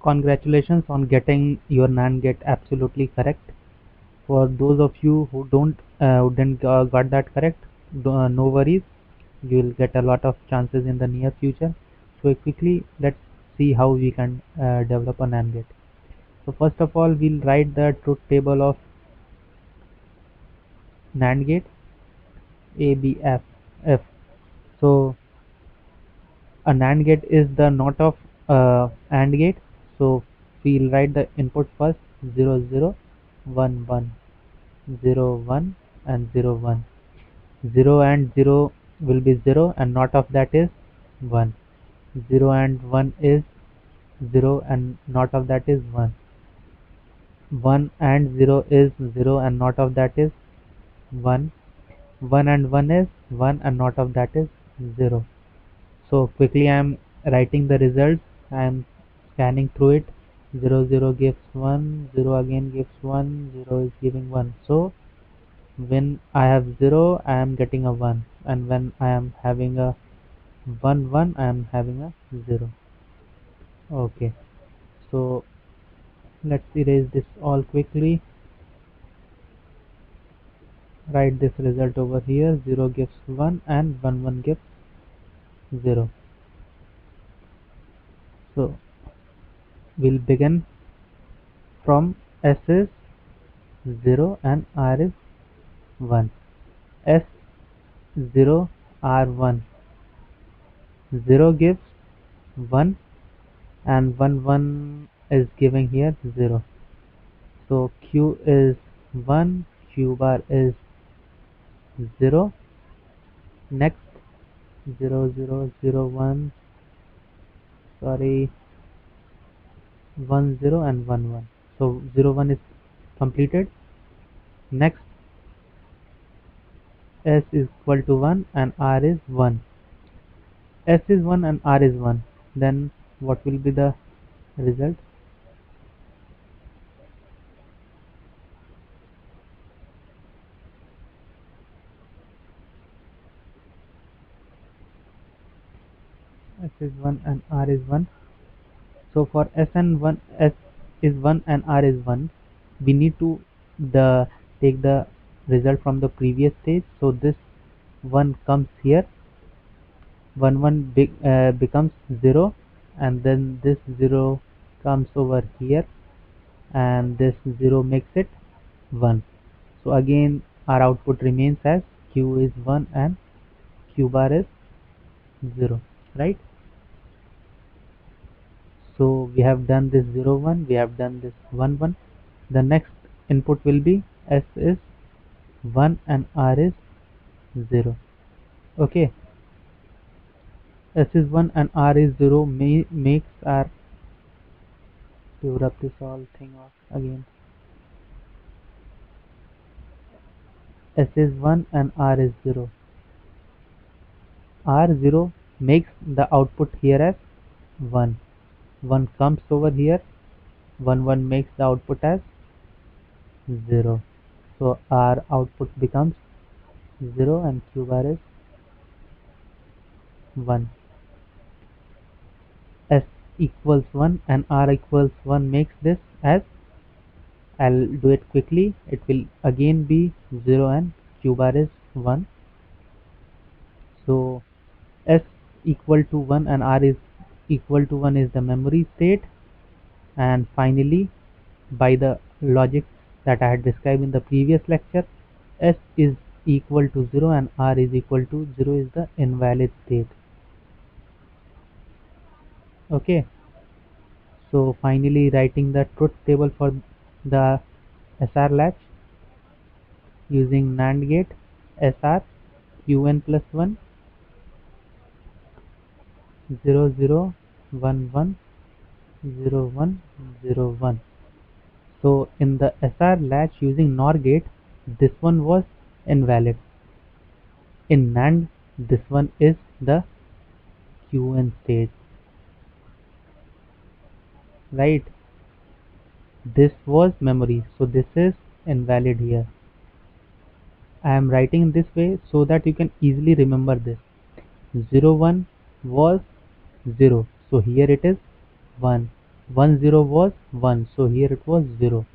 Congratulations on getting your NAND gate absolutely correct. For those of you who didn't got that correct, no worries. You will get a lot of chances in the near future. So quickly, let's see how we can develop a NAND gate. So first of all, we'll write the truth table of NAND gate ABF. So a NAND gate is the not of AND gate. So we'll write the input first 0 0 1 1 0 1 and 0 1. 0 and 0 will be 0 and not of that is 1. 0 and 1 is 0 and not of that is 1. 1 and 0 is 0 and not of that is 1. 1 and 1 is 1 and not of that is 0. So quickly I am writing the results. I am scanning through it. 0 0 gives 1, 0 again gives 1, 0 is giving 1. So when I have 0 I am getting a 1, and when I am having a 1 1 I am having a 0. Okay, so let's erase this all quickly. Write this result over here. 0 gives 1 and 1 1 gives 0. So we'll begin from S is 0 and R is 1. S 0 R 1. 0 gives 1 and 1 1 is giving here 0. So Q is 1, Q bar is 0. Next 0 0 0 1, sorry, 1 0 and 1 1. So 0 1 is completed. Next S is equal to 1 and R is 1. S is 1 and R is 1. Then what will be the result? S is 1 and R is 1. So for S is 1 and R is 1, we need to take the result from the previous stage. So this 1 comes here, 1 1 becomes 0, and then this 0 comes over here, and this 0 makes it 1. So again our output remains as Q is 1 and Q bar is 0, right? So we have done this 0 1, we have done this 1 1. The next input will be S is 1 and R is 0. Okay, S is 1 and R is 0 makes our, to rub this all thing off again. S is 1 and R is 0. R0 makes the output here as 1. 1 comes over here, 1 1 makes the output as 0. So our output becomes 0 and Q bar is 1. S equals 1 and R equals 1 makes this as, I'll do it quickly, it will again be 0 and Q bar is 1. So S equal to 1 and R is equal to 1 is the memory state, and finally by the logic that I had described in the previous lecture, S is equal to 0 and R is equal to 0 is the invalid state. Okay, so finally writing the truth table for the SR latch using NAND gate SR Qn plus 1 0 0 1 1 0 1 0 1. So in the SR latch using NOR gate, this one was invalid. In NAND, this one is the Qn state, right? This was memory, so this is invalid here. I am writing this way so that you can easily remember this. 0 1 was 0, so here it is 1. 1 0 was 1, so here it was 0.